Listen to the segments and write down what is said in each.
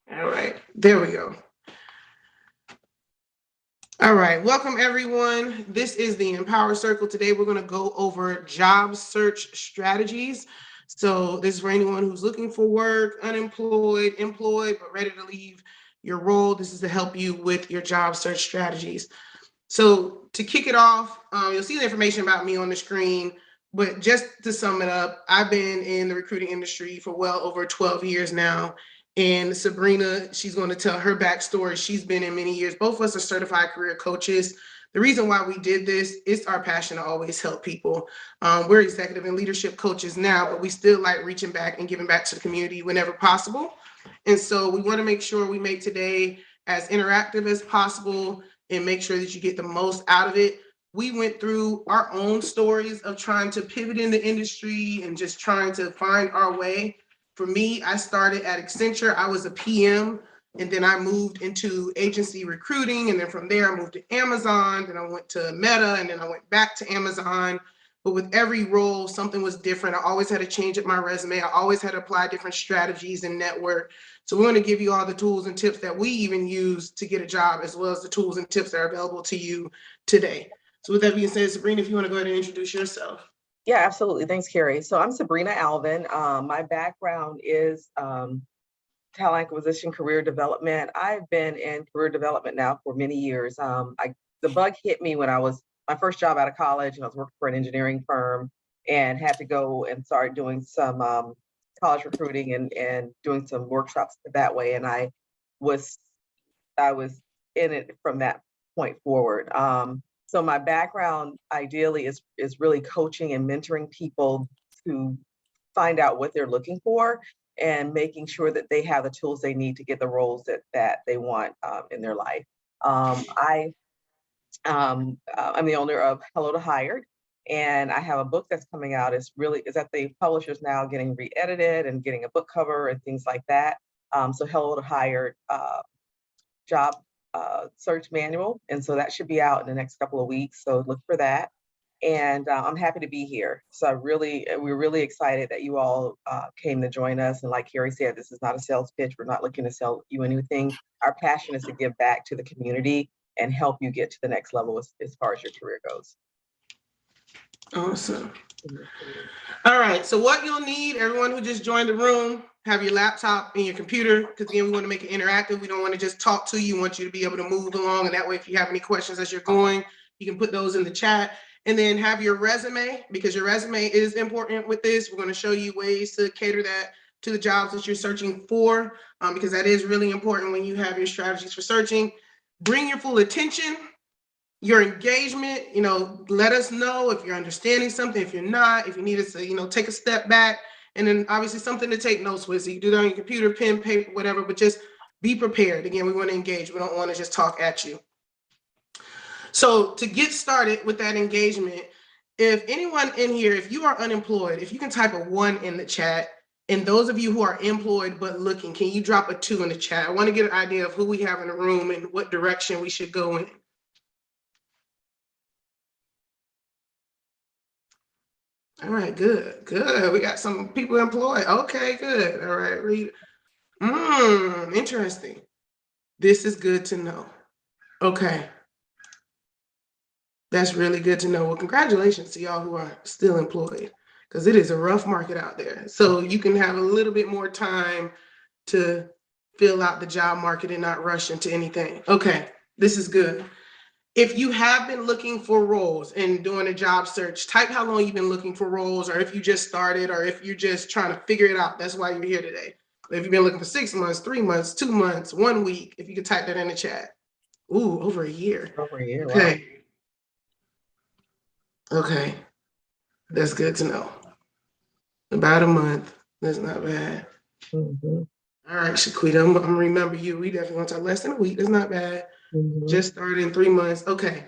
All right, there we go. All right, welcome everyone. This is the Empower Circle. Today we're going to go over job search strategies. So this is for anyone who's looking for work, unemployed, employed, but ready to leave your role. This is to help you with your job search strategies. So to kick it off, you'll see the information about me on the screen, but just to sum it up, I've been in the recruiting industry for well over 12 years now. And Sabrina, she's going to tell her backstory. She's been in many years. Both of us are certified career coaches. The reason why we did this is our passion to always help people. We're executive and leadership coaches now, but we still like reaching back and giving back to the community whenever possible. And so we want to make sure we make today as interactive as possible and make sure that you get the most out of it. We went through our own stories of trying to pivot in the industry and just trying to find our way. For me, I started at Accenture. I was a PM, and then I moved into agency recruiting. And then from there, I moved to Amazon. Then I went to Meta, and then I went back to Amazon. But with every role, something was different. I always had to change up my resume. I always had to apply different strategies and network. So we're going to give you all the tools and tips that we even use to get a job, as well as the tools and tips that are available to you today. So with that being said, Sabrina, if you want to go ahead and introduce yourself. Yeah, absolutely. Thanks, Carrie. So I'm Sabrina Alvin. My background is talent acquisition, career development. I've been in career development now for many years. The bug hit me when I was my first job out of college, and I was working for an engineering firm and had to go and start doing some college recruiting and doing some workshops that way. And I was in it from that point forward. So my background ideally is really coaching and mentoring people to find out what they're looking for and making sure that they have the tools they need to get the roles that they want in their life. I'm the owner of Hello to Hired, and I have a book that's coming out. Is at the publishers now, getting re-edited and getting a book cover and things like that. So Hello to Hired job search manual, and so that should be out in the next couple of weeks. So look for that. And I'm happy to be here. So we're really excited that you all came to join us. And like Carrie said, this is not a sales pitch. We're not looking to sell you anything. Our passion is to give back to the community and help you get to the next level as far as your career goes. Awesome. All right. So what you'll need, everyone who just joined the room, have your laptop and your computer, because again, we want to make it interactive. We don't want to just talk to you. We want you to be able to move along. And that way, if you have any questions as you're going, you can put those in the chat. And then have your resume, because your resume is important with this. We're going to show you ways to cater that to the jobs that you're searching for, because that is really important when you have your strategies for searching. Bring your full attention, your engagement, let us know if you're understanding something, if you're not, if you need us to, take a step back. And then obviously something to take notes with. So you do that on your computer, pen, paper, whatever, but just be prepared. Again, we want to engage. We don't want to just talk at you. So to get started with that engagement, if anyone in here, if you are unemployed, if you can type a 1 in the chat, and those of you who are employed but looking, can you drop a 2 in the chat? I want to get an idea of who we have in the room and what direction we should go in. All right, good. We got some people employed. Okay, good. All right, read. Interesting. This is good to know. Okay. That's really good to know. Well, congratulations to y'all who are still employed, because it is a rough market out there. So you can have a little bit more time to fill out the job market and not rush into anything. Okay, this is good. If you have been looking for roles and doing a job search, type how long you've been looking for roles, or if you just started, or if you're just trying to figure it out. That's why you're here today. If you've been looking for 6 months, 3 months, 2 months, 1 week, if you could type that in the chat. Ooh, over a year. Over a year. Okay. Wow. Okay. That's good to know. About a month. That's not bad. Mm-hmm. All right, Shaquita, I'm gonna remember you. We definitely want to talk less than a week. That's not bad. Mm-hmm. Just started in 3 months. Okay.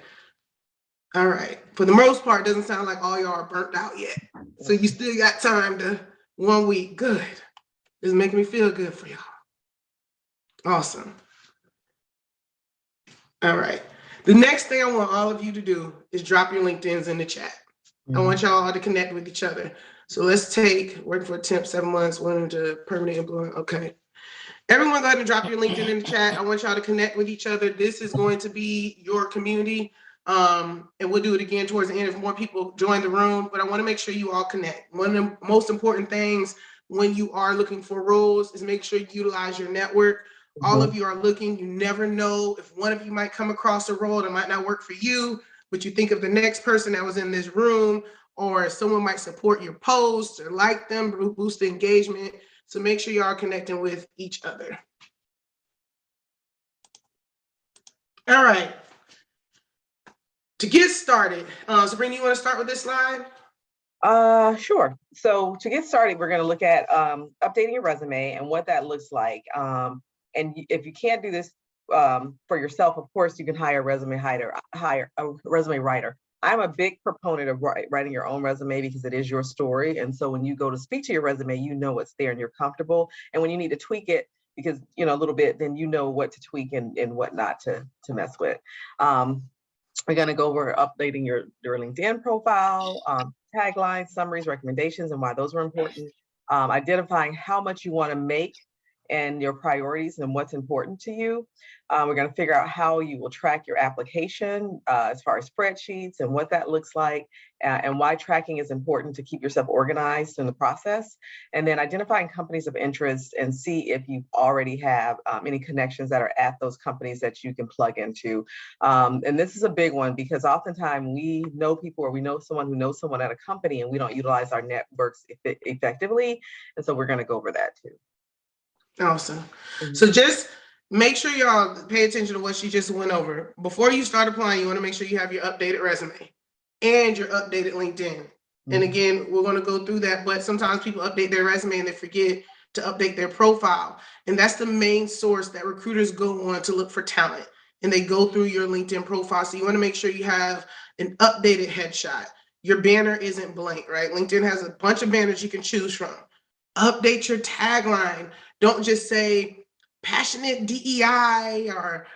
All right. For the most part, it doesn't sound like all y'all are burnt out yet. So you still got time to 1 week. Good. It's making me feel good for y'all. Awesome. All right. The next thing I want all of you to do is drop your LinkedIns in the chat. Mm-hmm. I want y'all to connect with each other. So let's take working for a temp 7 months, went into permanent employment. Okay. Everyone, go ahead and drop your LinkedIn in the chat. I want y'all to connect with each other. This is going to be your community. And we'll do it again towards the end if more people join the room. But I want to make sure you all connect. One of the most important things when you are looking for roles is make sure you utilize your network. All of you are looking. You never know if one of you might come across a role that might not work for you, but you think of the next person that was in this room, or someone might support your posts or like them, boost the engagement. So make sure you are connecting with each other. All right. To get started, Sabrina, you want to start with this slide? Sure. So to get started, we're going to look at updating your resume and what that looks like. And if you can't do this for yourself, of course, you can hire a resume writer. I'm a big proponent of writing your own resume because it is your story. And so when you go to speak to your resume, you know what's there and you're comfortable. And when you need to tweak it, because a little bit, then you know what to tweak and what not to mess with. We're going to go over updating your LinkedIn profile, taglines, summaries, recommendations, and why those are important. Identifying how much you want to make and your priorities and what's important to you. We're going to figure out how you will track your application as far as spreadsheets and what that looks like, and why tracking is important to keep yourself organized in the process. And then identifying companies of interest and see if you already have any connections that are at those companies that you can plug into. And this is a big one because oftentimes we know people or we know someone who knows someone at a company and we don't utilize our networks effectively. And so we're going to go over that too. Awesome. Mm-hmm. So just make sure y'all pay attention to what she just went over. Before you start applying, you want to make sure you have your updated resume and your updated LinkedIn. Mm-hmm. And again, we're going to go through that, but sometimes people update their resume and they forget to update their profile. And that's the main source that recruiters go on to look for talent. And they go through your LinkedIn profile. So you want to make sure you have an updated headshot. Your banner isn't blank, right? LinkedIn has a bunch of banners you can choose from. Update your tagline. Don't just say passionate DEI or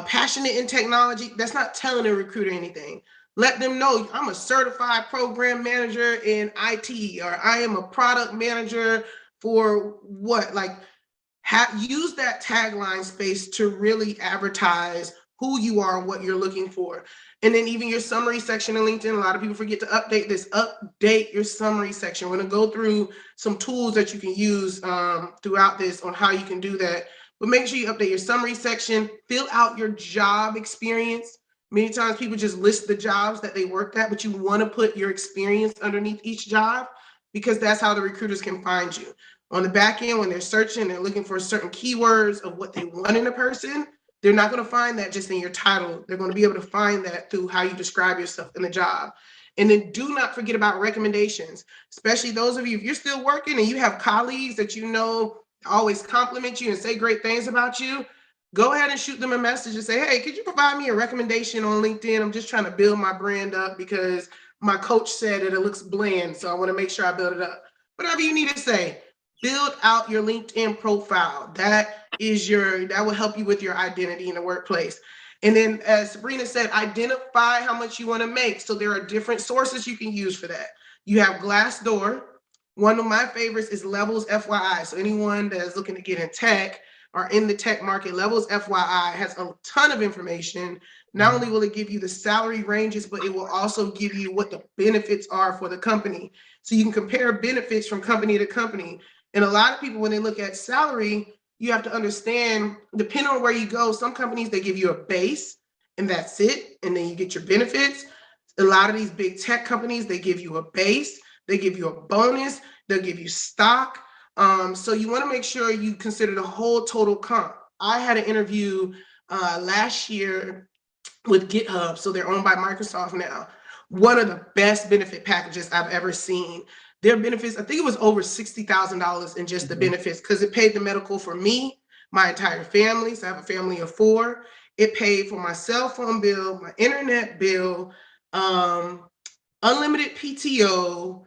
passionate in technology. That's not telling a recruiter anything. Let them know I'm a certified program manager in IT, or I am a product manager for what? Like, use that tagline space to really advertise who you are and what you're looking for. And then even your summary section in LinkedIn, a lot of people forget to update this. Update your summary section. We're going to go through some tools that you can use throughout this on how you can do that. But make sure you update your summary section. Fill out your job experience. Many times people just list the jobs that they worked at, but you want to put your experience underneath each job because that's how the recruiters can find you. On the back end, when they're searching, they're looking for certain keywords of what they want in a person. They're not going to find that just in your title. They're going to be able to find that through how you describe yourself in the job. And then do not forget about recommendations, especially those of you, if you're still working and you have colleagues that you know always compliment you and say great things about you, go ahead and shoot them a message and say, hey, could you provide me a recommendation on LinkedIn? I'm just trying to build my brand up because my coach said that it looks bland, so I want to make sure I build it up. Whatever you need to say. Build out your LinkedIn profile. That will help you with your identity in the workplace. And then, as Sabrina said, identify how much you want to make. So there are different sources you can use for that. You have Glassdoor. One of my favorites is Levels FYI. So anyone that is looking to get in tech or in the tech market, Levels FYI has a ton of information. Not only will it give you the salary ranges, but it will also give you what the benefits are for the company. So you can compare benefits from company to company. And a lot of people, when they look at salary, you have to understand, depending on where you go, some companies, they give you a base and that's it. And then you get your benefits. A lot of these big tech companies, they give you a base, they give you a bonus, they'll give you stock. So you want to make sure you consider the whole total comp. I had an interview last year with GitHub. So they're owned by Microsoft now. One of the best benefit packages I've ever seen. Their benefits, I think it was over $60,000 in just the benefits because it paid the medical for me, my entire family. So I have a family of 4. It paid for my cell phone bill, my internet bill, unlimited PTO.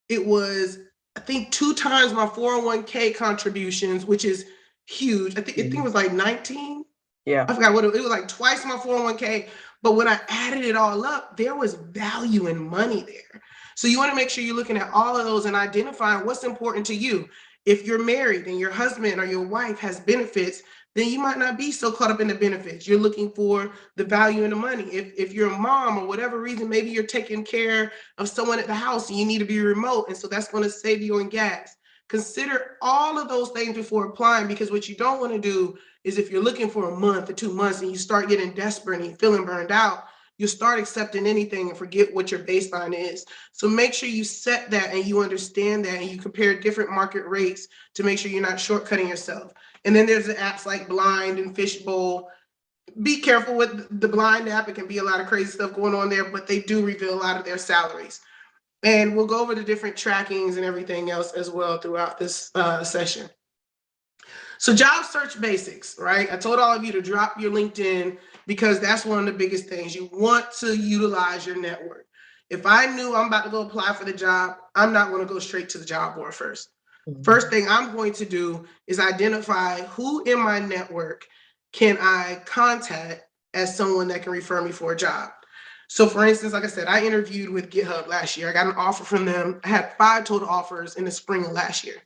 It was, I think, 2 times my 401k contributions, which is huge. I think it was like 19. Yeah. I forgot what it was, like twice my 401k. But when I added it all up, there was value in money there. So you want to make sure you're looking at all of those and identifying what's important to you. If you're married and your husband or your wife has benefits, then you might not be so caught up in the benefits. You're looking for the value in the money. If you're a mom or whatever reason, maybe you're taking care of someone at the house and you need to be remote. And so that's going to save you on gas. Consider all of those things before applying, because what you don't want to do is, if you're looking for a month or 2 months and you start getting desperate and you're feeling burned out, you'll start accepting anything and forget what your baseline is. So make sure you set that and you understand that, and you compare different market rates to make sure you're not shortcutting yourself. And then there's the apps like Blind and Fishbowl. Be careful with the Blind app. It can be a lot of crazy stuff going on there, but they do reveal a lot of their salaries. And we'll go over the different trackings and everything else as well throughout this session. So job search basics, right? I told all of you to drop your LinkedIn, because that's one of the biggest things. You want to utilize your network. If I knew I'm about to go apply for the job, I'm not going to go straight to the job board first. First thing I'm going to do is identify who in my network can I contact as someone that can refer me for a job. So for instance, like I said, I interviewed with GitHub last year. I got an offer from them. I had 5 total offers in the spring of last year.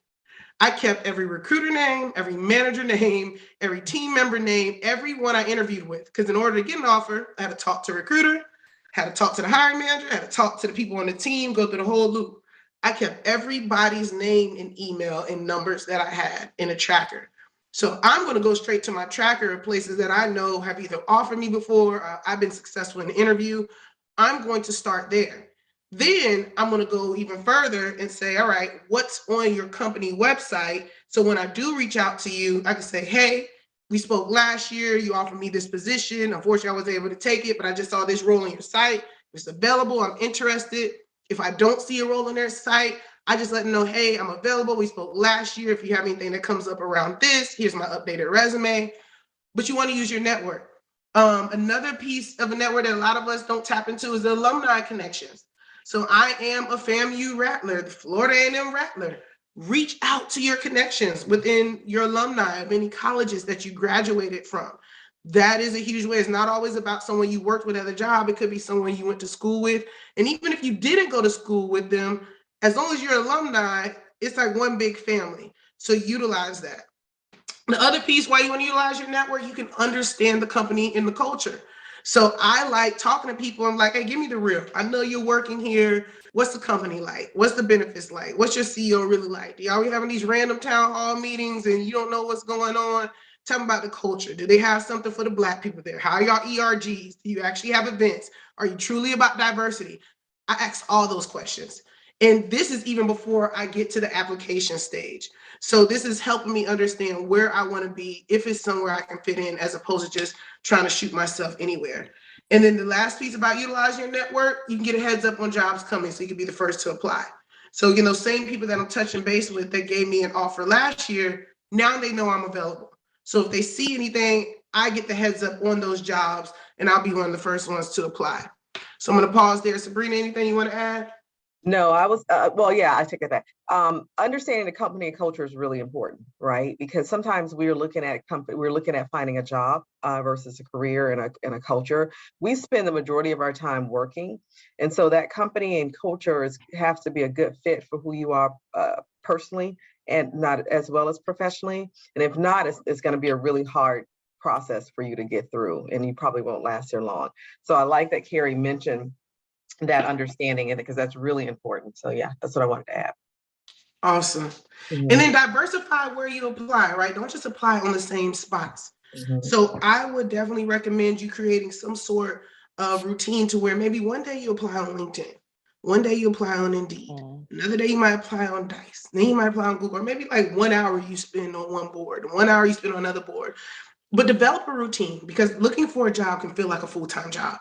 I kept every recruiter name, every manager name, every team member name, everyone I interviewed with. Because in order to get an offer, I had to talk to a recruiter, had to talk to the hiring manager, had to talk to the people on the team, go through the whole loop. I kept everybody's name and email and numbers that I had in a tracker. So I'm going to go straight to my tracker of places that I know have either offered me before, or I've been successful in the interview. I'm going to start there. Then I'm going to go even further and say, all right, what's on your company website? So when I do reach out to you, I can say, hey, we spoke last year. You offered me this position. Unfortunately, I wasn't able to take it, but I just saw this role on your site. It's available. I'm interested. If I don't see a role on their site, I just let them know, hey, I'm available. We spoke last year. If you have anything that comes up around this, here's my updated resume. But you want to use your network. Another piece of a network that a lot of us don't tap into is the alumni connections. So I am a FAMU Rattler, the Florida A&M Rattler. Reach out to your connections within your alumni of any colleges that you graduated from. That is a huge way. It's not always about someone you worked with at a job. It could be someone you went to school with. And even if you didn't go to school with them, as long as you're alumni, it's like one big family. So utilize that. The other piece, why you want to utilize your network, you can understand the company and the culture. So I like talking to people. I'm like, hey, give me the real. I know you're working here. What's the company like? What's the benefits like? What's your CEO really like? Do y'all be having these random town hall meetings and you don't know what's going on? Tell me about the culture. Do they have something for the Black people there? How are y'all ERGs? Do you actually have events? Are you truly about diversity? I ask all those questions. And this is even before I get to the application stage. So this is helping me understand where I want to be, if it's somewhere I can fit in, as opposed to just trying to shoot myself anywhere. And then the last piece about utilizing your network, you can get a heads up on jobs coming, so you can be the first to apply. So, same people that I'm touching base with that gave me an offer last year, now they know I'm available. So if they see anything, I get the heads up on those jobs, and I'll be one of the first ones to apply. So I'm going to pause there. Sabrina, anything you want to add? No, I was, well, yeah, I take it back. Understanding the company and culture is really important, right? Because sometimes we're looking at finding a job versus a career and a culture. We spend the majority of our time working. And so that company and culture have to be a good fit for who you are personally, and not as well as professionally. And if not, it's going to be a really hard process for you to get through, and you probably won't last there long. So I like that Carrie mentioned that understanding it, because that's really important. So yeah, that's what I wanted to add. Awesome. And then diversify where you apply, right? Don't just apply on the same spots. So I would definitely recommend you creating some sort of routine to where maybe one day you apply on LinkedIn, one day you apply on Indeed, another day you might apply on Dice, then you might apply on Google, or maybe like 1 hour you spend on one board, 1 hour you spend on another board. But develop a routine, because looking for a job can feel like a full-time job.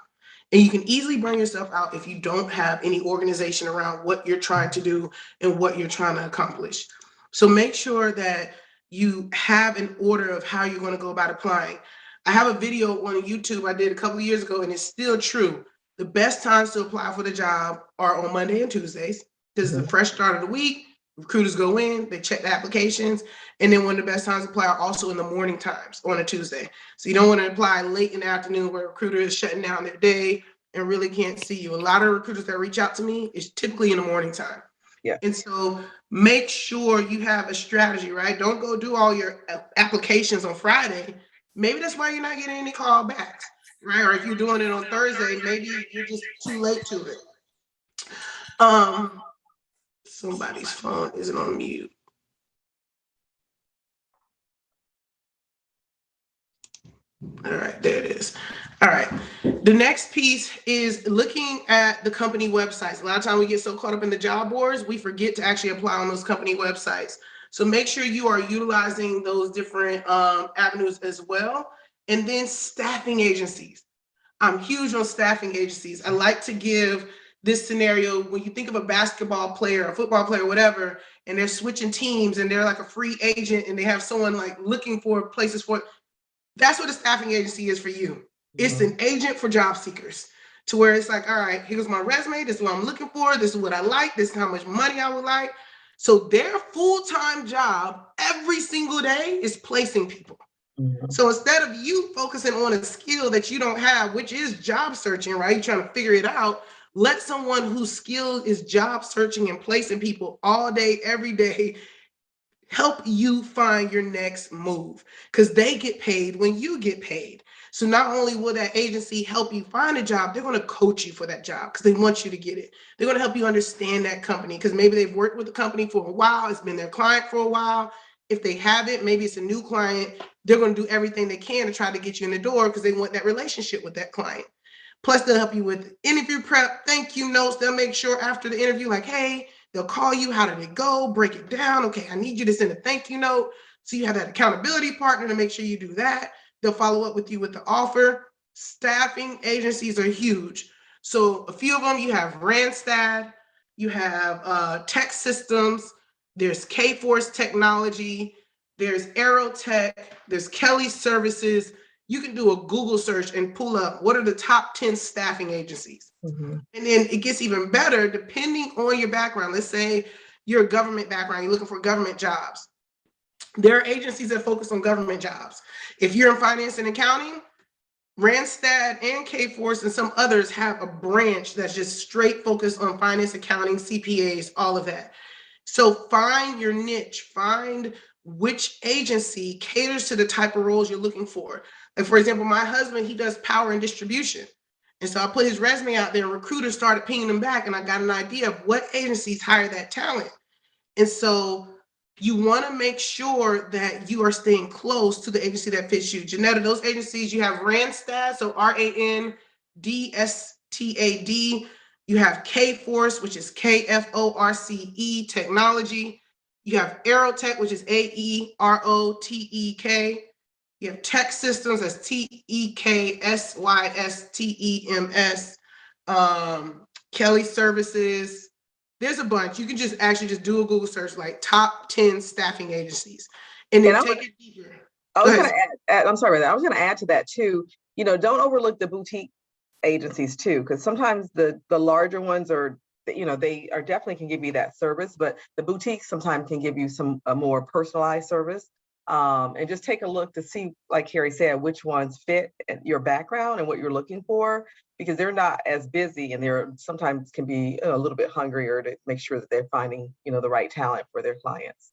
And you can easily burn yourself out if you don't have any organization around what you're trying to do and what you're trying to accomplish. So make sure that you have an order of how you're going to go about applying. I have a video on YouTube I did a couple of years ago, and it's still true. The best times to apply for the job are on Monday and Tuesdays. This is the fresh start of the week. Recruiters go in, they check the applications, and then one of the best times to apply are also in the morning times on a Tuesday. So you don't want to apply late in the afternoon where a recruiter is shutting down their day and really can't see you. A lot of recruiters that reach out to me is typically in the morning time. Yeah. And so make sure you have a strategy, right? Don't go do all your applications on Friday. Maybe that's why you're not getting any callbacks, right? Or if you're doing it on Thursday, maybe you're just too late to it. Somebody's phone isn't on mute. All right, there it is. All right. The next piece is looking at the company websites. A lot of times we get so caught up in the job boards, we forget to actually apply on those company websites. So make sure you are utilizing those different avenues as well. And then staffing agencies. I'm huge on staffing agencies. I like to give this scenario when you think of a basketball player, a football player, whatever, and they're switching teams and they're like a free agent and they have someone like looking for places for it. That's what a staffing agency is for you. It's an agent for job seekers, to where it's like, all right, here's my resume. This is what I'm looking for. This is what I like. This is how much money I would like. So their full-time job every single day is placing people. So instead of you focusing on a skill that you don't have, which is job searching, right? You're trying to figure it out. Let someone whose skill is job searching and placing people all day, every day, help you find your next move, because they get paid when you get paid. So not only will that agency help you find a job, they're going to coach you for that job because they want you to get it. They're going to help you understand that company because maybe they've worked with the company for a while. It's been their client for a while. If they haven't, maybe it's a new client. They're going to do everything they can to try to get you in the door because they want that relationship with that client. Plus, they'll help you with interview prep, thank you notes. They'll make sure after the interview, like, hey, they'll call you. How did it go? Break it down. Okay, I need you to send a thank you note. So you have that accountability partner to make sure you do that. They'll follow up with you with the offer. Staffing agencies are huge. So a few of them, you have Randstad, you have Tech Systems, there's Kforce Technology, there's Aerotech, there's Kelly Services. You can do a Google search and pull up what are the top 10 staffing agencies. And then it gets even better depending on your background. Let's say you're a government background, you're looking for government jobs. There are agencies that focus on government jobs. If you're in finance and accounting, Randstad and Kforce and some others have a branch that's just straight focused on finance, accounting, CPAs, all of that. So find your niche, find which agency caters to the type of roles you're looking for. Like, for example, my husband, he does power and distribution. And so I put his resume out there and recruiters started pinging him back, and I got an idea of what agencies hire that talent. And so you want to make sure that you are staying close to the agency that fits you. Janetta, those agencies, you have Randstad, so Randstad. You have Kforce, which is Kforce Technology. You have Aerotech, which is Aerotek. You have Tech Systems, that's Teksystems. Kelly Services. There's a bunch. You can just actually just do a Google search, like top 10 staffing agencies, and then take it deeper. I was going to add, I'm sorry, I was going to add to that too. Don't overlook the boutique agencies too, because sometimes the larger ones are, they are definitely can give you that service, but the boutiques sometimes can give you a more personalized service. And just take a look to see, like Carrie said, which ones fit your background and what you're looking for, because they're not as busy and they're sometimes can be a little bit hungrier to make sure that they're finding, the right talent for their clients.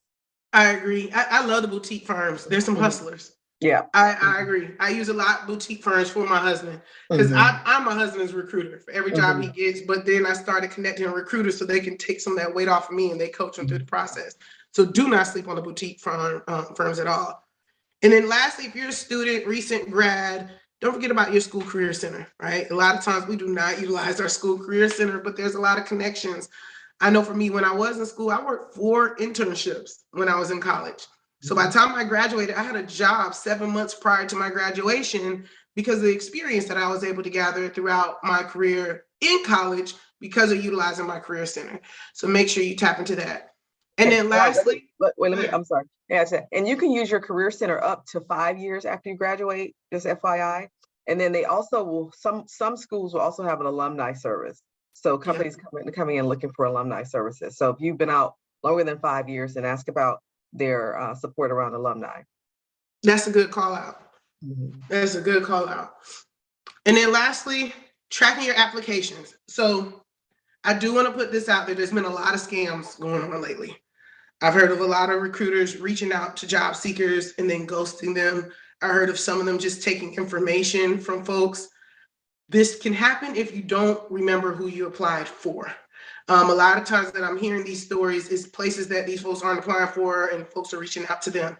I agree. I love the boutique firms. There's some hustlers. Yeah. I agree. I use a lot of boutique firms for my husband because I'm my husband's recruiter for every job he gets. But then I started connecting recruiters so they can take some of that weight off of me and they coach them through the process. So do not sleep on the boutique firms at all. And then lastly, if you're a student, recent grad, don't forget about your school career center, right? A lot of times we do not utilize our school career center, but there's a lot of connections. I know for me, when I was in school, I worked 4 internships when I was in college. So by the time I graduated, I had a job 7 months prior to my graduation because of the experience that I was able to gather throughout my career in college because of utilizing my career center. So make sure you tap into that. And then lastly, I'm sorry. Yeah, and you can use your career center up to 5 years after you graduate, just FYI. And then they also will, some schools will also have an alumni service. So companies coming in looking for alumni services. So if you've been out longer than 5 years, then ask about their support around alumni. That's a good call out. That's a good call out. And then lastly, tracking your applications. So I do want to put this out there. There's been a lot of scams going on lately. I've heard of a lot of recruiters reaching out to job seekers and then ghosting them. I heard of some of them just taking information from folks. This can happen if you don't remember who you applied for. A lot of times that I'm hearing these stories is places that these folks aren't applying for and folks are reaching out to them.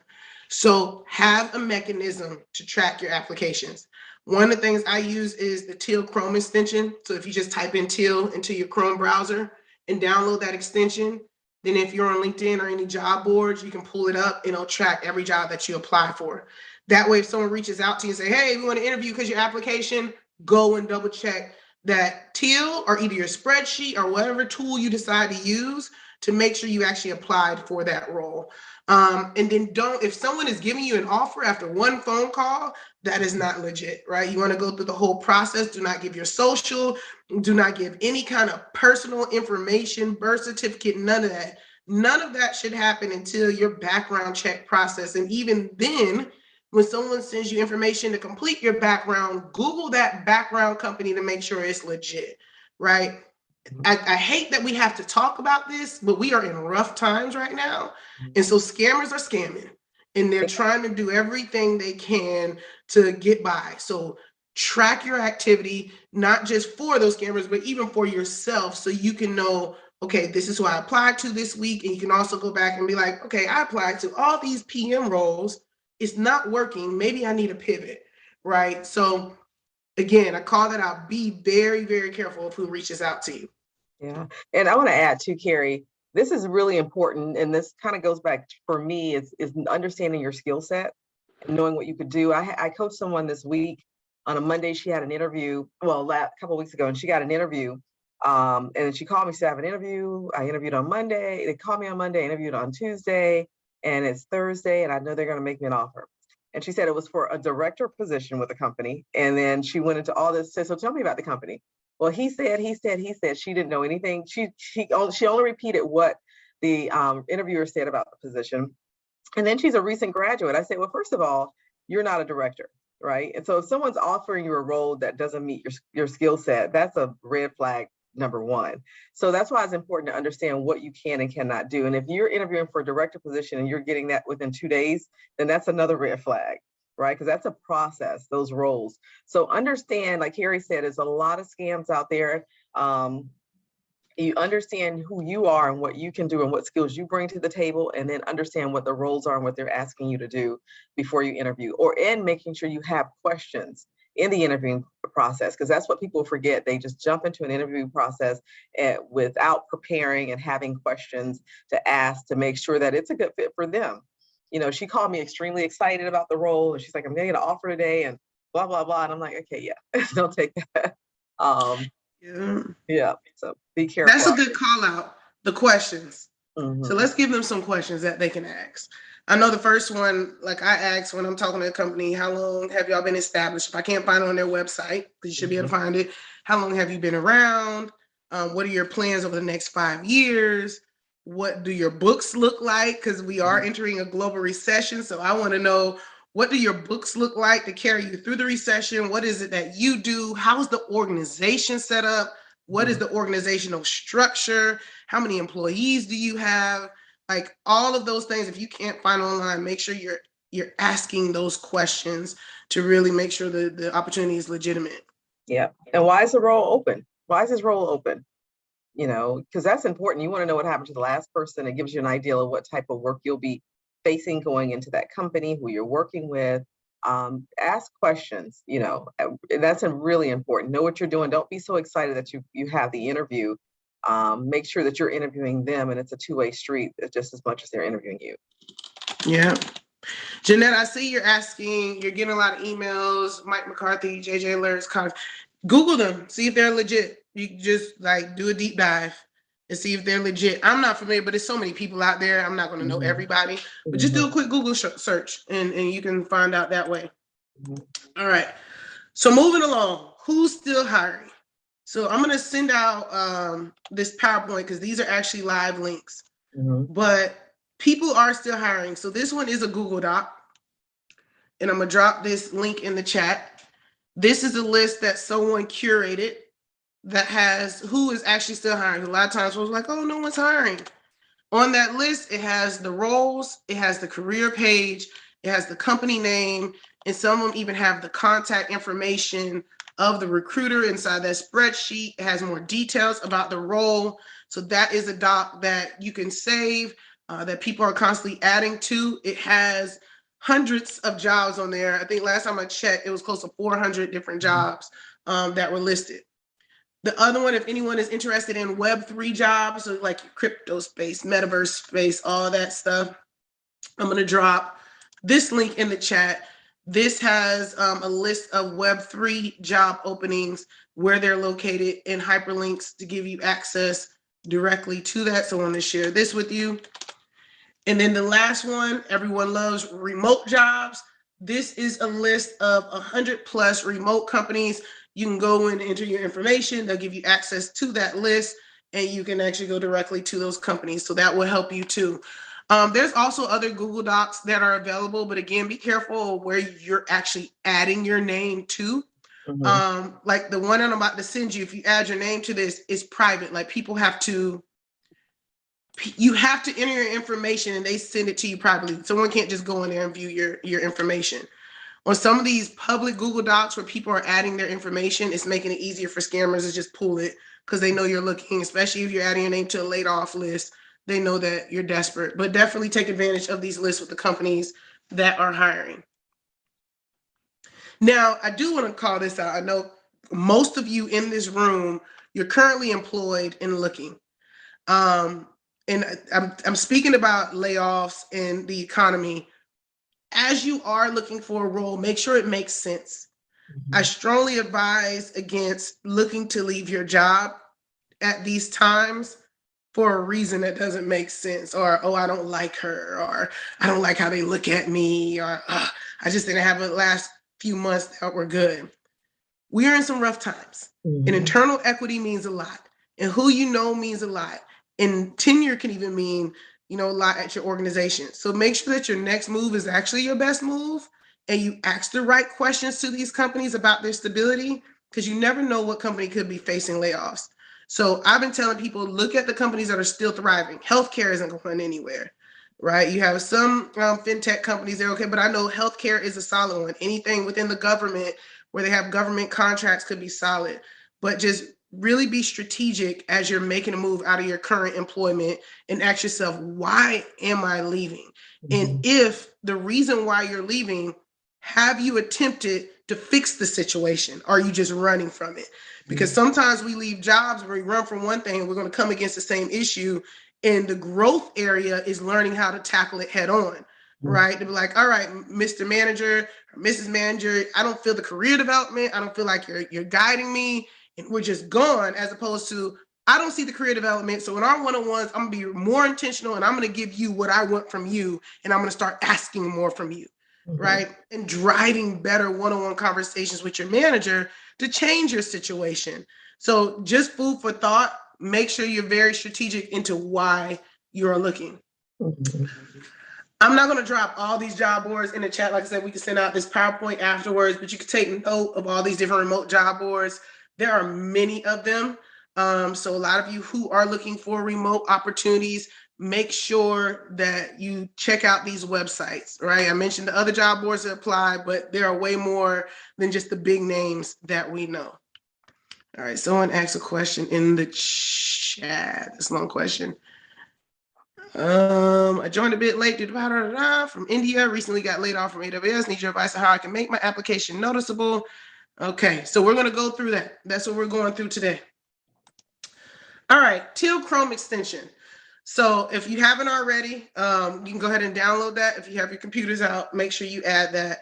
So have a mechanism to track your applications. One of the things I use is the Teal Chrome extension. So if you just type in Teal into your Chrome browser and download that extension, then if you're on LinkedIn or any job boards, you can pull it up and it'll track every job that you apply for. That way, if someone reaches out to you and say, hey, we want to interview because your application, go and double check that Teal or either your spreadsheet or whatever tool you decide to use to make sure you actually applied for that role. And then if someone is giving you an offer after one phone call, that is not legit, right? You want to go through the whole process. Do not give your social, do not give any kind of personal information, birth certificate, none of that. None of that should happen until your background check process. And even then, when someone sends you information to complete your background, Google that background company to make sure it's legit, right? I hate that we have to talk about this, but we are in rough times right now. And so scammers are scamming and they're trying to do everything they can to get by. So track your activity, not just for those scammers, but even for yourself so you can know, okay, this is who I applied to this week. And you can also go back and be like, okay, I applied to all these PM roles. It's not working. Maybe I need a pivot, right? So again, I call that out. Be very, very careful of who reaches out to you. Yeah. And I want to add too, Carrie, this is really important. And this kind of goes back for me is understanding your skill set and knowing what you could do. I coached someone this week on a Monday. She had an interview, well, a couple of weeks ago, and she got an interview. And she called me, she said, I have an interview. I interviewed on Monday. They called me on Monday, interviewed on Tuesday, and it's Thursday, and I know they're going to make me an offer. And she said it was for a director position with a company. And then she went into all this. So tell me about the company. Well, he said. She didn't know anything. She only repeated what the interviewer said about the position. And then she's a recent graduate. I said, well, first of all, you're not a director, right? And so if someone's offering you a role that doesn't meet your skill set, that's a red flag, number one. So that's why it's important to understand what you can and cannot do. And if you're interviewing for a director position and you're getting that within 2 days, then that's another red flag, right? Because that's a process, those roles. So understand, like Harry said, there's a lot of scams out there. You understand who you are and what you can do and what skills you bring to the table, and then understand what the roles are and what they're asking you to do before you interview, and making sure you have questions in the interviewing process, because that's what people forget. They just jump into an interview process without preparing and having questions to ask to make sure that it's a good fit for them. You know, she called me extremely excited about the role, and she's like, I'm getting an offer today and blah, blah, blah. And I'm like, okay, yeah, don't take that. Yeah, so be careful. That's a good call out. The questions. Mm-hmm. So let's give them some questions that they can ask. I know the first one, like I ask when I'm talking to a company, how long have y'all been established? If I can't find it on their website, because you should be able to find it. How long have you been around? What are your plans over the next 5 years? What do your books look like? Because we are entering a global recession. So I want to know, what do your books look like to carry you through the recession? What is it that you do? How's the organization set up? What is the organizational structure? How many employees do you have? Like all of those things, if you can't find online, make sure you're asking those questions to really make sure that the opportunity is legitimate. Yeah. And why is the role open? Why is this role open? You know, because that's important. You want to know what happened to the last person. It gives you an idea of what type of work you'll be facing going into that company, who you're working with. Ask questions, you know, that's really important. Know what you're doing. Don't be so excited that you have the interview. Make sure that you're interviewing them and it's a two-way street just as much as they're interviewing you. Yeah. Jeanette, I see you're getting a lot of emails, Mike McCarthy, JJ Alerts, Google them, see if they're legit. You can just like do a deep dive and see if they're legit. I'm not familiar, but there's so many people out there. I'm not going to know everybody, but just do a quick Google search and you can find out that way. All right. So moving along, who's still hiring? So I'm going to send out this PowerPoint because these are actually live links, but people are still hiring. So this one is a Google Doc, and I'm going to drop this link in the chat. This is a list that someone curated that has who is actually still hiring. A lot of times I was like, oh, no one's hiring. On that list, it has the roles, it has the career page, it has the company name, and some of them even have the contact information of the recruiter inside that spreadsheet. It has more details about the role. So that is a doc that you can save, that people are constantly adding to. It has hundreds of jobs on there. I think last time I checked, it was close to 400 different jobs that were listed. The other one, if anyone is interested in Web3 jobs, so like crypto space, metaverse space, all that stuff, I'm going to drop this link in the chat. This has a list of Web3 job openings, where they're located, and hyperlinks to give you access directly to that. So I want to share this with you. And then the last one, everyone loves remote jobs. This is a list of 100 plus remote companies. You can go and enter your information. They'll give you access to that list, and you can actually go directly to those companies. So that will help you too. There's also other Google Docs that are available, but again, be careful where you're actually adding your name to. Like the one I'm about to send you, if you add your name to this, it's private. Like you have to enter your information and they send it to you privately. Someone can't just go in there and view your information. On some of these public Google Docs where people are adding their information, it's making it easier for scammers to just pull it because they know you're looking, especially if you're adding your name to a laid off list. They know that you're desperate, but definitely take advantage of these lists with the companies that are hiring. Now, I do want to call this out. I know most of you in this room, you're currently employed and looking. And I'm speaking about layoffs and the economy. As you are looking for a role, make sure it makes sense. I strongly advise against looking to leave your job at these times for a reason that doesn't make sense, or, oh, I don't like her, or I don't like how they look at me, or I just didn't have the last few months that were good. We are in some rough times. And internal equity means a lot. And who you know means a lot. And tenure can even mean, a lot at your organization. So make sure that your next move is actually your best move, and you ask the right questions to these companies about their stability, because you never know what company could be facing layoffs. So I've been telling people, look at the companies that are still thriving. Healthcare isn't going anywhere, right? You have some fintech companies, they're okay, but I know healthcare is a solid one. Anything within the government where they have government contracts could be solid. But just really be strategic as you're making a move out of your current employment, and ask yourself, why am I leaving? And if the reason why you're leaving, have you attempted to fix the situation? Or are you just running from it? Because sometimes we leave jobs where we run from one thing, we're going to come against the same issue. And the growth area is learning how to tackle it head on, right? To be like, all right, Mr. Manager or Mrs. Manager, I don't feel the career development. I don't feel like you're guiding me, and we're just gone, as opposed to, I don't see the career development. So in our one-on-ones, I'm gonna be more intentional, and I'm gonna give you what I want from you, and I'm gonna start asking more from you, right? And driving better one-on-one conversations with your manager to change your situation. So just food for thought. Make sure you're very strategic into why you're looking. I'm not going to drop all these job boards in the chat. Like I said, we can send out this PowerPoint afterwards, but you can take note of all these different remote job boards. There are many of them. So a lot of you who are looking for remote opportunities, make sure that you check out these websites, right? I mentioned the other job boards that apply, but there are way more than just the big names that we know. All right, someone asked a question in the chat. This long question. I joined a bit late due to from India. Recently got laid off from AWS. Need your advice on how I can make my application noticeable. Okay, so we're gonna go through that. That's what we're going through today. All right, Teal Chrome extension. So if you haven't already, you can go ahead and download that. If you have your computers out, make sure you add that.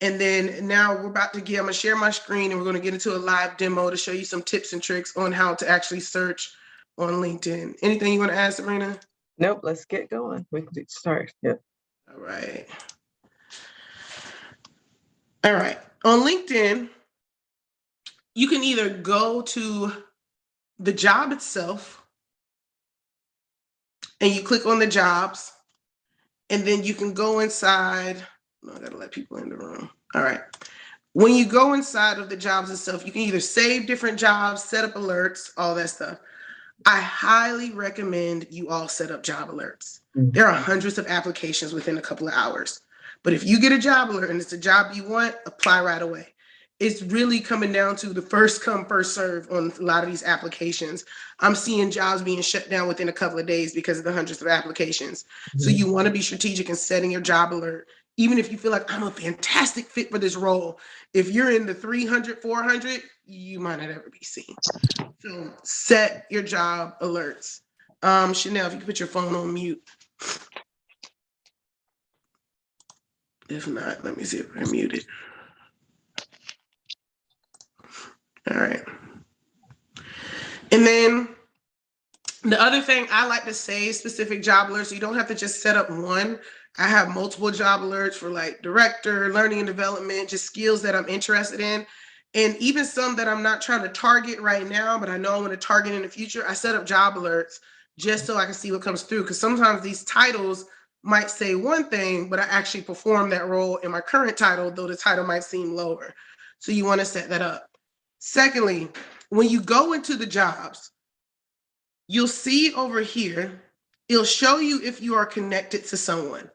And then now we're about to I'm gonna share my screen, and we're gonna get into a live demo to show you some tips and tricks on how to actually search on LinkedIn. Anything you want to add, Sabrina? Nope, let's get going. We can start. Yep. All right. All right. On LinkedIn, you can either go to the job itself and you click on the jobs, and then you can go inside. I gotta let people in the room. All right. When you go inside of the jobs itself, you can either save different jobs, set up alerts, all that stuff. I highly recommend you all set up job alerts. There are hundreds of applications within a couple of hours. But if you get a job alert and it's a job you want, apply right away. It's really coming down to the first come, first serve on a lot of these applications. I'm seeing jobs being shut down within a couple of days because of the hundreds of applications. So you want to be strategic in setting your job alert. Even if you feel like I'm a fantastic fit for this role, if you're in the 300, 400, you might not ever be seen. So set your job alerts. Chanel, if you can put your phone on mute. If not, let me see if I can mute it. All right. And then the other thing I like to say specific job alerts, so you don't have to just set up one. I have multiple job alerts for like director, learning and development, just skills that I'm interested in. And even some that I'm not trying to target right now, but I know I want to target in the future, I set up job alerts just so I can see what comes through. Because sometimes these titles might say one thing, but I actually perform that role in my current title, though the title might seem lower. So you want to set that up. Secondly, when you go into the jobs, you'll see over here, it'll show you if you are connected to someone.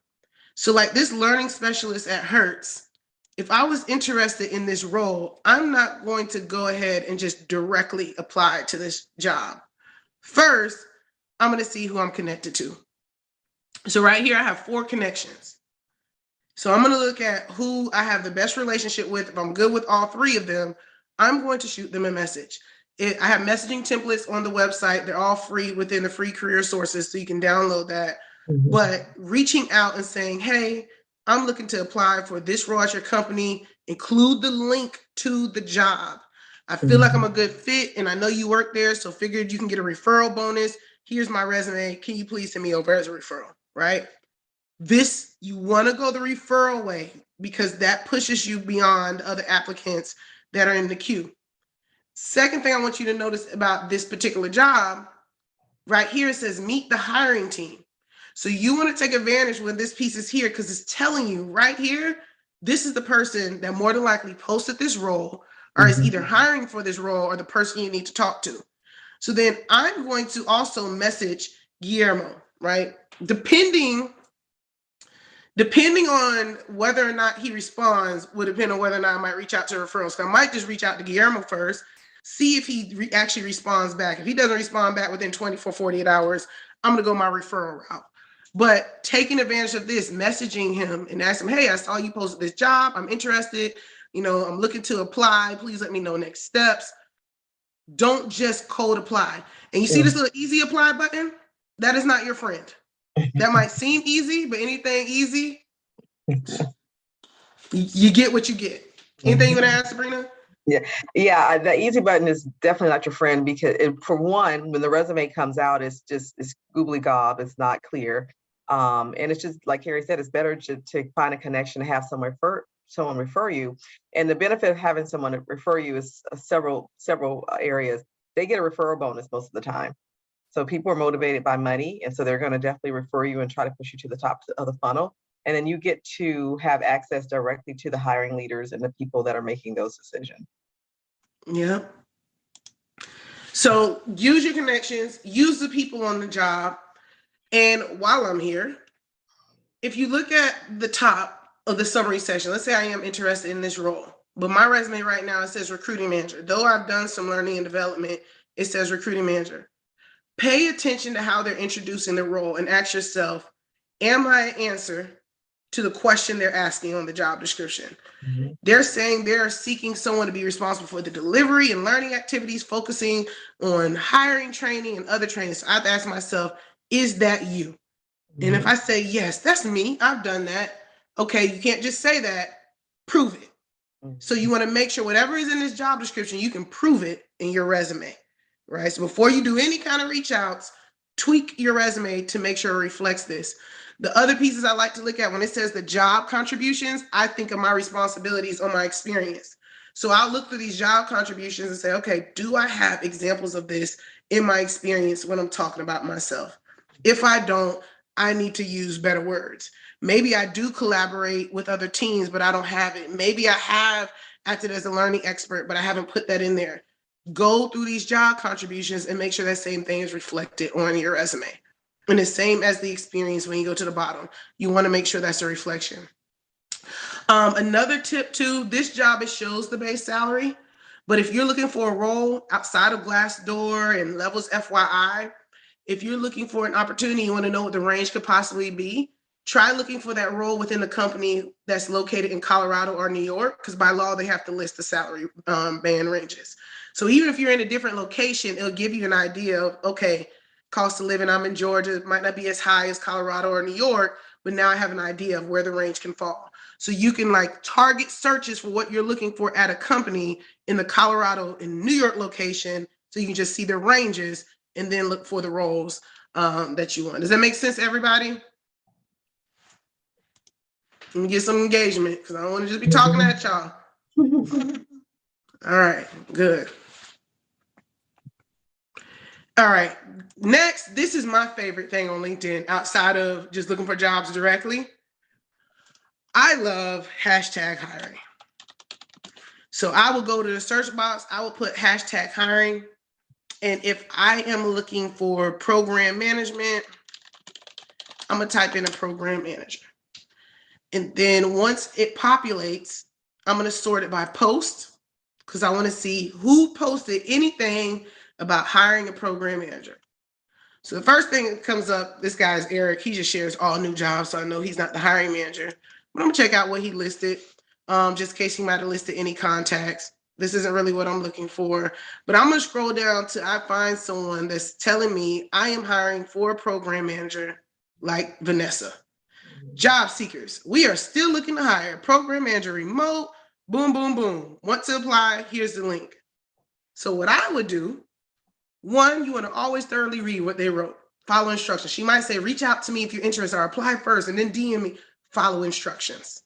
So like this learning specialist at Hertz, if I was interested in this role, I'm not going to go ahead and just directly apply to this job. First, I'm going to see who I'm connected to. So right here, I have 4 connections. So I'm going to look at who I have the best relationship with. If I'm good with all 3 of them, I'm going to shoot them a message. I have messaging templates on the website. They're all free within the free career sources, so you can download that. But reaching out and saying, hey, I'm looking to apply for this role at your company, include the link to the job. I feel like I'm a good fit and I know you work there, so figured you can get a referral bonus. Here's my resume. Can you please send me over as a referral, right? This, you want to go the referral way because that pushes you beyond other applicants that are in the queue. Second thing I want you to notice about this particular job, right here, it says meet the hiring team. So you want to take advantage when this piece is here because it's telling you right here, this is the person that more than likely posted this role or is either hiring for this role or the person you need to talk to. So then I'm going to also message Guillermo, right? Depending on whether or not he responds would depend on whether or not I might reach out to referrals. So I might just reach out to Guillermo first, see if he actually responds back. If he doesn't respond back within 24, 48 hours, I'm going to go my referral route. But taking advantage of this, messaging him and asking him, hey, I saw you posted this job. I'm interested. I'm looking to apply. Please let me know next steps. Don't just cold apply. And you see this little easy apply button? That is not your friend. That might seem easy, but anything easy, you get what you get. Anything you want to add, Sabrina? Yeah. The easy button is definitely not your friend because for one, when the resume comes out, it's googly gob. It's not clear. And it's just like Harry said, it's better to find a connection, to have someone refer you. And the benefit of having someone refer you is several areas. They get a referral bonus most of the time. So people are motivated by money, and so they're going to definitely refer you and try to push you to the top of the funnel. And then you get to have access directly to the hiring leaders and the people that are making those decisions. Yeah. So use your connections, use the people on the job. And while I'm here, if you look at the top of the summary section, let's say I am interested in this role, but my resume right now, it says recruiting manager. Though I've done some learning and development, it says recruiting manager. Pay attention to how they're introducing the role and ask yourself, am I an answer to the question they're asking on the job description? They're saying they're seeking someone to be responsible for the delivery and learning activities, focusing on hiring, training, and other training. So I have to ask myself, is that you? And if I say, yes, that's me, I've done that. Okay, you can't just say that, prove it. So you want to make sure whatever is in this job description, you can prove it in your resume, right? So before you do any kind of reach outs, tweak your resume to make sure it reflects this. The other pieces I like to look at when it says the job contributions, I think of my responsibilities on my experience. So I'll look through these job contributions and say, okay, do I have examples of this in my experience when I'm talking about myself? If I don't, I need to use better words. Maybe I do collaborate with other teams, but I don't have it. Maybe I have acted as a learning expert, but I haven't put that in there. Go through these job contributions and make sure that same thing is reflected on your resume. And the same as the experience when you go to the bottom, you want to make sure that's a reflection. Another tip too, this job, it shows the base salary, but if you're looking for a role outside of Glassdoor and Levels FYI, if you're looking for an opportunity, you want to know what the range could possibly be, try looking for that role within the company that's located in Colorado or New York, because by law, they have to list the salary band ranges. So even if you're in a different location, it'll give you an idea of, okay, cost of living, I'm in Georgia, it might not be as high as Colorado or New York, but now I have an idea of where the range can fall. So you can like target searches for what you're looking for at a company in the Colorado and New York location, so you can just see their ranges and then look for the roles that you want. Does that make sense to everybody? Let me get some engagement because I don't want to just be talking at y'all. All right, good. All right, next, this is my favorite thing on LinkedIn outside of just looking for jobs directly. I love hashtag hiring. So I will go to the search box, I will put hashtag hiring. And if I am looking for program management, I'm gonna type in a program manager. And then once it populates, I'm gonna sort it by post because I wanna see who posted anything about hiring a program manager. So the first thing that comes up, this guy's Eric, he just shares all new jobs, so I know he's not the hiring manager. But I'm gonna check out what he listed, just in case he might have listed any contacts. This isn't really what I'm looking for, but I'm gonna scroll down till I find someone that's telling me I am hiring for a program manager like Vanessa. Job seekers, we are still looking to hire a program manager remote, boom, boom, boom. Want to apply? Here's the link. So what I would do, one, you want to always thoroughly read what they wrote. Follow instructions. She might say, reach out to me if you're interested or apply first and then DM me. Follow instructions.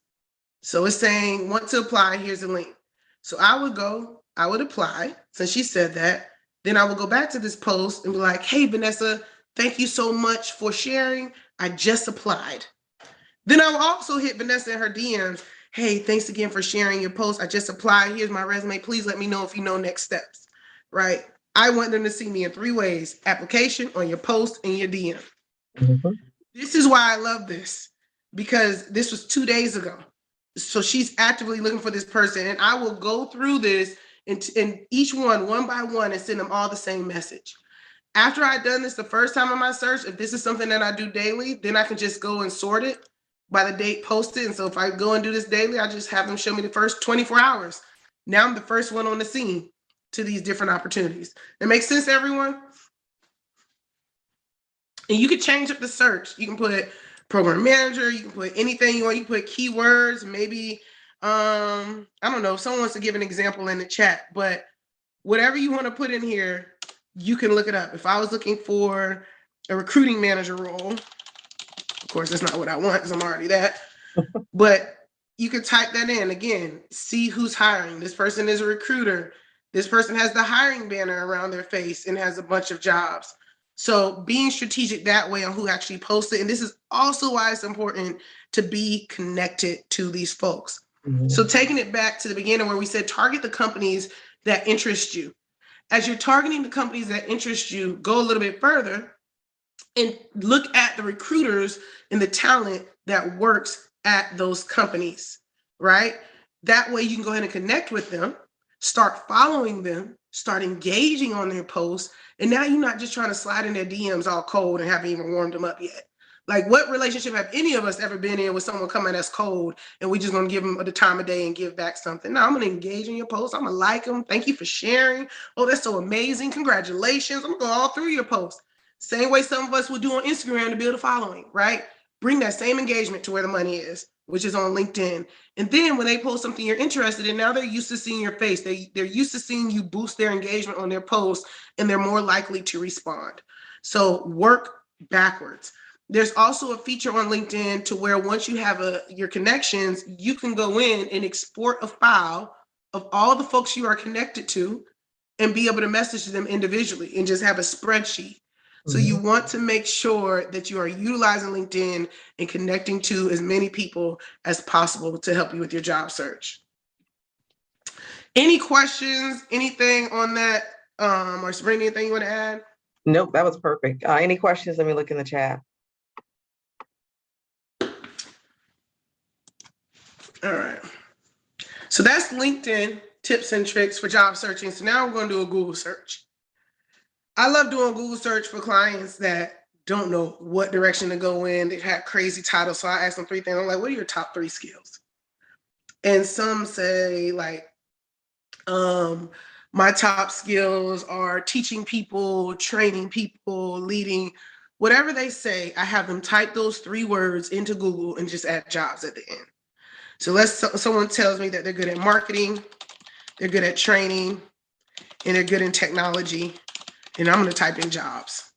So it's saying, want to apply, here's the link. So I would apply, since she said that. Then I would go back to this post and be like, hey, Vanessa, thank you so much for sharing. I just applied. Then I will also hit Vanessa in her DMs. Hey, thanks again for sharing your post. I just applied. Here's my resume. Please let me know if you know next steps, right? I want them to see me in 3 ways: application, on your post, and your DM. Mm-hmm. This is why I love this, because this was 2 days ago. So she's actively looking for this person, and I will go through this and each one by one and send them all the same message. After I've done this the first time on my search, if this is something that I do daily, then I can just go and sort it by the date posted. And so if I go and do this daily, I just have them show me the first 24 hours. Now I'm the first one on the scene to these different opportunities. That makes sense, everyone? And you can change up the search. You can put program manager, you can put anything you want, you can put keywords, maybe, I don't know, if someone wants to give an example in the chat, but whatever you want to put in here, you can look it up. If I was looking for a recruiting manager role, of course, that's not what I want because I'm already that, but you could type that in. Again, see who's hiring. This person is a recruiter. This person has the hiring banner around their face and has a bunch of jobs. So being strategic that way on who actually posted. And this is also why it's important to be connected to these folks. Mm-hmm. So taking it back to the beginning where we said, target the companies that interest you. As you're targeting the companies that interest you, go a little bit further and look at the recruiters and the talent that works at those companies, right? That way you can go ahead and connect with them, start following them, start engaging on their posts. And now you're not just trying to slide in their DMs all cold and haven't even warmed them up yet. Like, what relationship have any of us ever been in with someone coming that's cold and we just gonna give them the time of day and give back something? No, I'm gonna engage in your post. I'm gonna like them. Thank you for sharing. Oh, that's so amazing. Congratulations. I'm gonna go all through your post. Same way some of us would do on Instagram to build a following, right? Bring that same engagement to where the money is, which is on LinkedIn. And then when they post something you're interested in, now they're used to seeing your face. They're used to seeing you boost their engagement on their posts, and they're more likely to respond. So work backwards. There's also a feature on LinkedIn to where once you have your connections, you can go in and export a file of all the folks you are connected to and be able to message them individually and just have a spreadsheet. So you want to make sure that you are utilizing LinkedIn and connecting to as many people as possible to help you with your job search. Any questions, anything on that? Or Sabrina, anything you want to add? Nope, that was perfect. Any questions? Let me look in the chat. All right. So that's LinkedIn tips and tricks for job searching. So now we're going to do a Google search. I love doing Google search for clients that don't know what direction to go in. They have crazy titles. So I ask them 3 things. I'm like, what are your top 3 skills? And some say like, my top skills are teaching people, training people, leading, whatever they say. I have them type those 3 words into Google and just add jobs at the end. So someone tells me that they're good at marketing, they're good at training, and they're good in technology, and I'm going to type in jobs.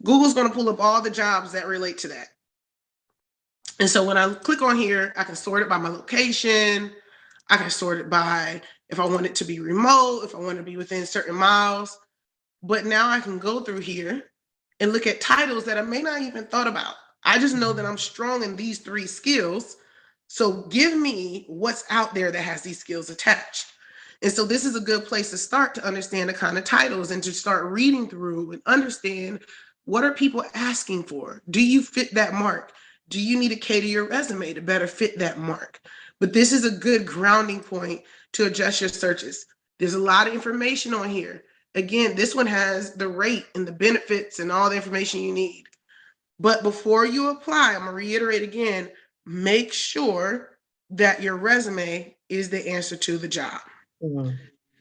Google's going to pull up all the jobs that relate to that. And so when I click on here, I can sort it by my location. I can sort it by if I want it to be remote, if I want to be within certain miles. But now I can go through here and look at titles that I may not even thought about. I just know that I'm strong in these 3 skills. So give me what's out there that has these skills attached. And so this is a good place to start to understand the kind of titles and to start reading through and understand, what are people asking for? Do you fit that mark? Do you need to cater your resume to better fit that mark? But this is a good grounding point to adjust your searches. There's a lot of information on here. Again, this one has the rate and the benefits and all the information you need. But before you apply, I'm going to reiterate again, make sure that your resume is the answer to the job.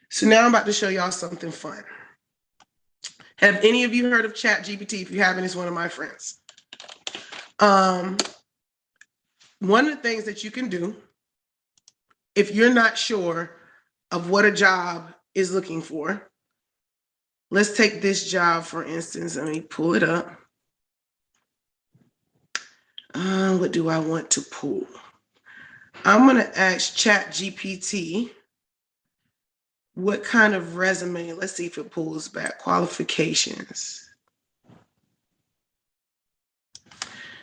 So now I'm about to show y'all something fun. Have any of you heard of ChatGPT? If you haven't, it's one of my friends. One of the things that you can do, if you're not sure of what a job is looking for, let's take this job, for instance. Let me pull it up. What do I want to pull? I'm going to ask ChatGPT what kind of resume. Let's see if it pulls back qualifications.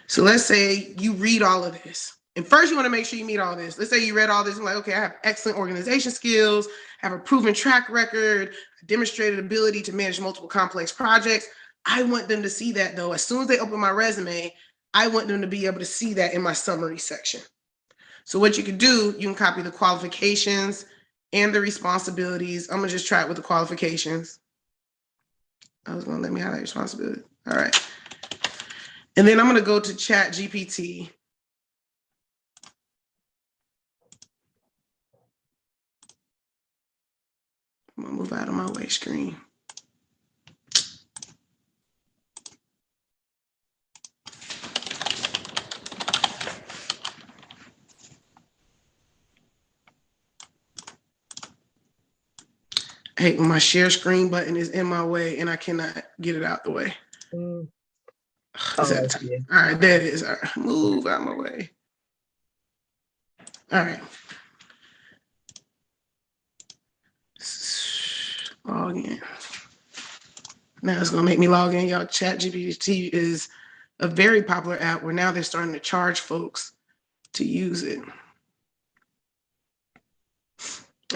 So let's say you read all of this. And first you want to make sure you meet all this. Let's say you read all this and like, okay, I have excellent organization skills, have a proven track record, a demonstrated ability to manage multiple complex projects. I want them to see that though. As soon as they open my resume, I want them to be able to see that in my summary section. So what you can do, you can copy the qualifications and the responsibilities. I'm gonna just try it with the qualifications. I was gonna let me highlight responsibility. All right. And then I'm gonna go to ChatGPT. I'm gonna move out of my way screen. I hate when my share screen button is in my way and I cannot get it out the way. All right, there it is. All right, move out of my way. All right. Log in. Now it's gonna make me log in. Y'all, ChatGPT is a very popular app where now they're starting to charge folks to use it.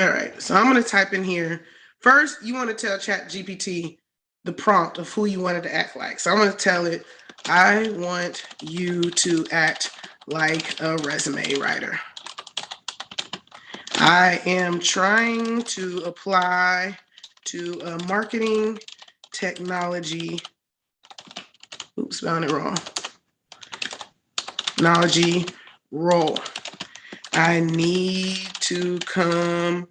All right, so I'm gonna type in here. First, you want to tell ChatGPT the prompt of who you want it to act like. So I'm gonna tell it, I want you to act like a resume writer. I am trying to apply to a marketing technology. Oops, spelling it wrong. Technology role. I need to come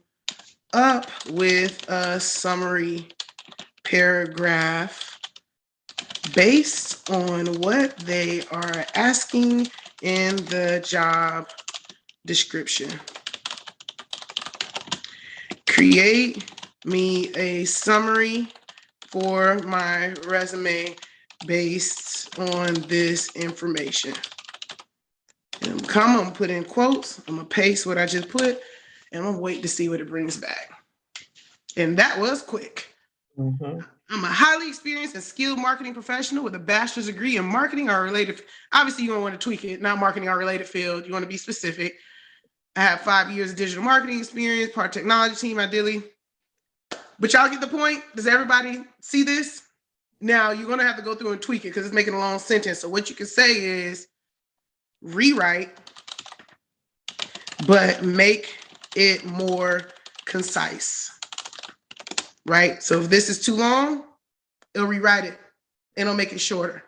up with a summary paragraph based on what they are asking in the job description. Create me a summary for my resume based on this information. And I'm gonna put in quotes. I'm gonna paste what I just put, and I'm gonna wait to see what it brings back. And that was quick. I'm a highly experienced and skilled marketing professional with a bachelor's degree in marketing or related. Obviously, you don't want to tweak it, not marketing or related field. You want to be specific. I have 5 years of digital marketing experience, part technology team, ideally. But y'all get the point? Does everybody see this? Now, you're going to have to go through and tweak it because it's making a long sentence. So what you can say is rewrite, but make it more concise, right? So if this is too long, it'll rewrite it and it'll make it shorter.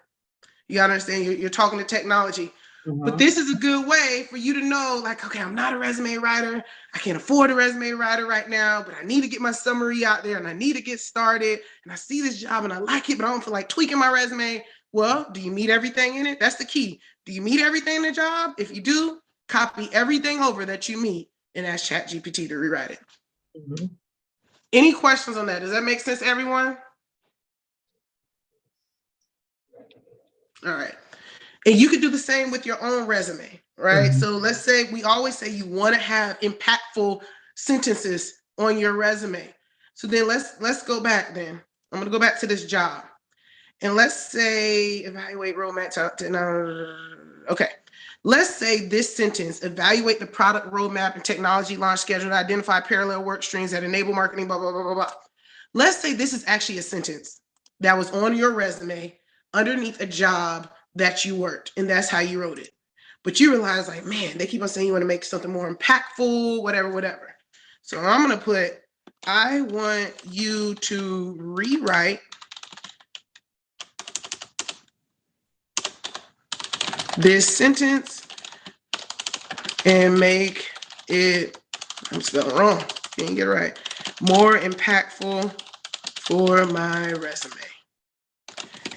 You gotta understand, you're talking to technology. But this is a good way for you to know, like, okay, I'm not a resume writer. I can't afford a resume writer right now, but I need to get my summary out there and I need to get started. And I see this job and I like it, but I don't feel like tweaking my resume. Well, do you meet everything in it? That's the key. Do you meet everything in the job? If you do, copy everything over that you meet and ask ChatGPT to rewrite it. Any questions on that? Does that make sense to everyone? All right. And you could do the same with your own resume, right? So let's say we always say you want to have impactful sentences on your resume. So then let's go back then. I'm going to go back to this job. And let's say evaluate roadmap okay. Let's say this sentence, evaluate the product roadmap and technology launch schedule to identify parallel work streams that enable marketing, blah, blah, blah, blah, blah. Let's say this is actually a sentence that was on your resume underneath a job that you worked, and that's how you wrote it. But you realize, like, man, they keep on saying you want to make something more impactful, whatever. So I'm going to put, I want you to rewrite this sentence and make it, I'm spelling wrong, didn't get it right, more impactful for my resume.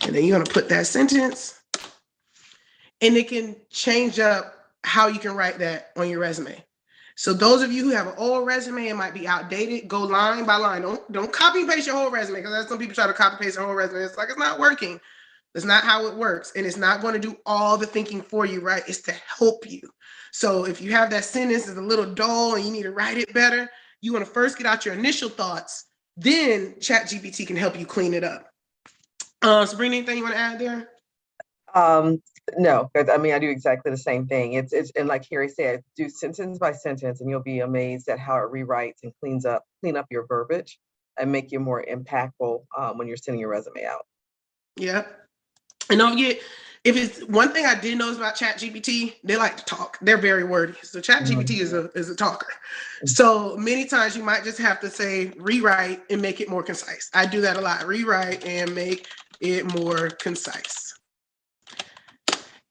And then you're going to put that sentence, and it can change up how you can write that on your resume. So those of you who have an old resume, it might be outdated, go line by line. Don't copy and paste your whole resume, because that's some people try to copy and paste their whole resume. It's like, it's not working. That's not how it works. And it's not going to do all the thinking for you, right? It's to help you. So if you have that sentence is a little dull and you need to write it better, you want to first get out your initial thoughts. Then ChatGPT can help you clean it up. Sabrina, anything you want to add there? No, because I mean, I do exactly the same thing. It's and like Carrie said, do sentence by sentence, and you'll be amazed at how it rewrites and clean up your verbiage and make you more impactful when you're sending your resume out. Yeah. And don't forget, if it's one thing I did notice about ChatGPT, they like to talk. They're very wordy. So ChatGPT is a talker. So many times you might just have to say rewrite and make it more concise. I do that a lot. Rewrite and make it more concise.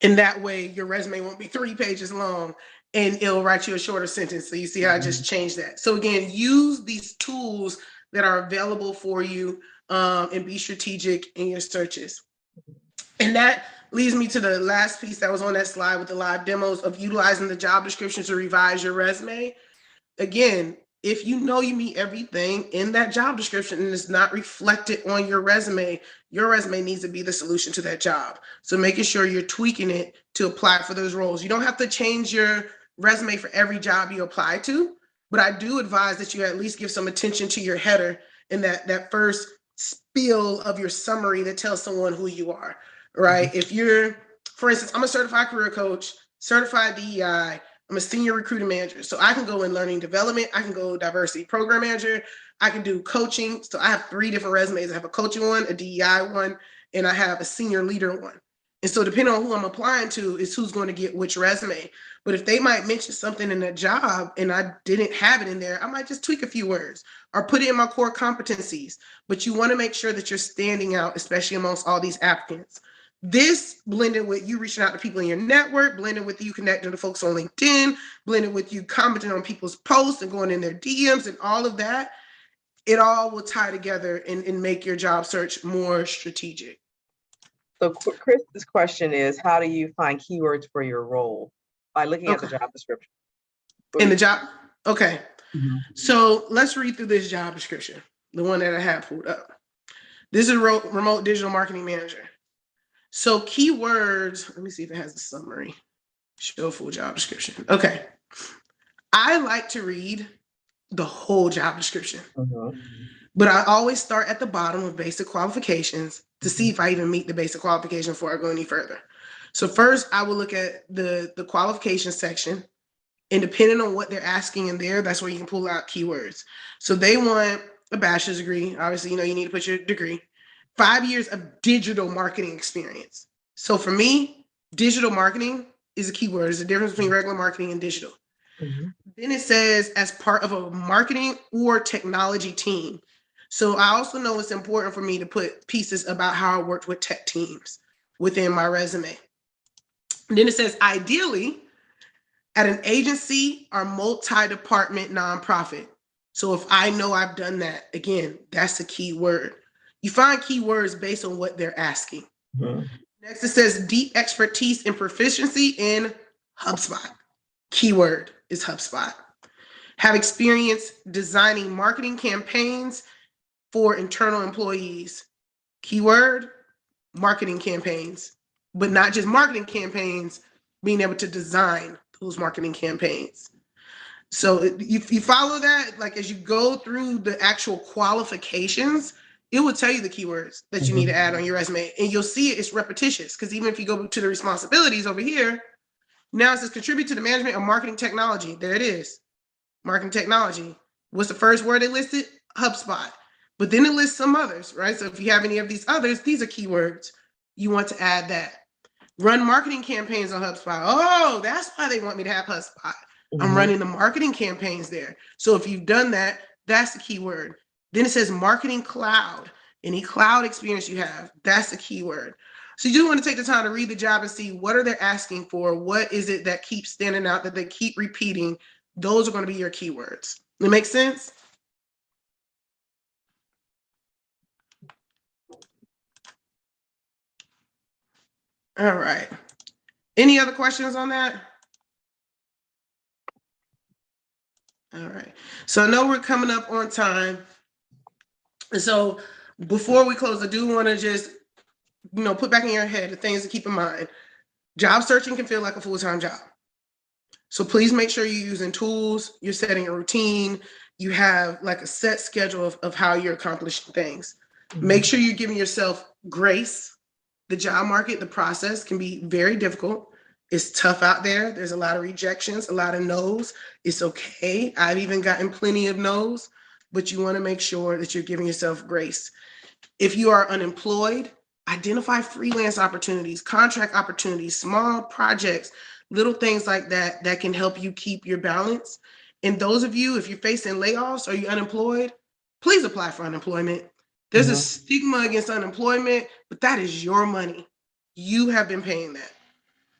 And that way your resume won't be 3 pages long and it'll write you a shorter sentence. So you see how I just changed that. So again, use these tools that are available for you and be strategic in your searches. And that leads me to the last piece that was on that slide with the live demos of utilizing the job description to revise your resume. Again, if you know you meet everything in that job description and it's not reflected on your resume needs to be the solution to that job. So making sure you're tweaking it to apply for those roles. You don't have to change your resume for every job you apply to, but I do advise that you at least give some attention to your header and that first spiel of your summary that tells someone who you are, right? If you're, for instance, I'm a certified career coach, certified DEI, I'm a senior recruiting manager. So I can go in learning development. I can go diversity program manager. I can do coaching. So I have 3 different resumes. I have a coaching one, a DEI one, and I have a senior leader one. And so depending on who I'm applying to is who's going to get which resume. But if they might mention something in a job and I didn't have it in there, I might just tweak a few words or put it in my core competencies. But you want to make sure that you're standing out, especially amongst all these applicants. This blended with you reaching out to people in your network, blended with you connecting to folks on LinkedIn, blended with you commenting on people's posts and going in their DMs and all of that, it all will tie together and make your job search more strategic. So Chris's question is, how do you find keywords for your role? By looking at the job description. In the job? Okay. So let's read through this job description, the one that I have pulled up. This is remote digital marketing manager. So keywords, let me see if it has a summary. Show full job description. Okay. I like to read the whole job description. But I always start at the bottom of basic qualifications to see if I even meet the basic qualification before I go any further. So first, I will look at the qualification section, and depending on what they're asking in there, that's where you can pull out keywords. So they want a bachelor's degree. Obviously, you need to put your degree. 5 years of digital marketing experience. So for me, digital marketing is a keyword. There's a difference between regular marketing and digital. Then it says as part of a marketing or technology team. So I also know it's important for me to put pieces about how I worked with tech teams within my resume. And then it says ideally at an agency or multi-department nonprofit. So if I know I've done that, again, that's a key word. You find keywords based on what they're asking. Next, it says deep expertise and proficiency in HubSpot. Keyword is HubSpot. Have experience designing marketing campaigns for internal employees. Keyword, marketing campaigns, but not just marketing campaigns, being able to design those marketing campaigns. So if you follow that, like as you go through the actual qualifications, it will tell you the keywords that you need to add on your resume. And you'll see it's repetitious because even if you go to the responsibilities over here, now it says contribute to the management of marketing technology. There it is. Marketing technology. What's the first word they listed? HubSpot. But then it lists some others, right? So if you have any of these others, these are keywords. You want to add that. Run marketing campaigns on HubSpot. Oh, that's why they want me to have HubSpot. I'm running the marketing campaigns there. So if you've done that, that's the keyword. Then it says marketing cloud. Any cloud experience you have, that's the keyword. So you do want to take the time to read the job and see what are they asking for? What is it that keeps standing out, that they keep repeating? Those are going to be your keywords. That make sense? All right. Any other questions on that? All right. So I know we're coming up on time. And so before we close, I do want to just, put back in your head the things to keep in mind. Job searching can feel like a full-time job. So please make sure you're using tools, you're setting a routine, you have like a set schedule of how you're accomplishing things. Make sure you're giving yourself grace. The job market, the process can be very difficult. It's tough out there. There's a lot of rejections, a lot of no's. It's okay. I've even gotten plenty of no's, but you want to make sure that you're giving yourself grace. If you are unemployed, identify freelance opportunities, contract opportunities, small projects, little things like that that can help you keep your balance. And those of you, if you're facing layoffs or you're unemployed, please apply for unemployment. There's a stigma against unemployment, but that is your money. You have been paying that.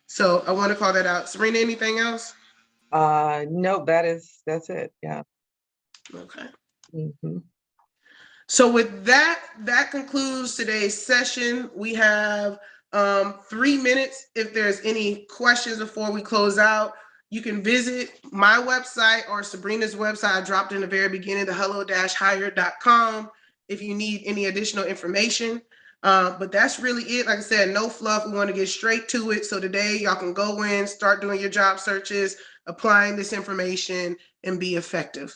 So I want to call that out. Serena, anything else? No, that's it. Yeah. Okay. Mm-hmm. So with that, that concludes today's session. We have 3 minutes. If there's any questions before we close out, you can visit my website or Sabrina's website. I dropped in the very beginning, the hello-hire.com, if you need any additional information. But that's really it. Like I said, no fluff. We want to get straight to it. So today y'all can go in, start doing your job searches, applying this information, and be effective.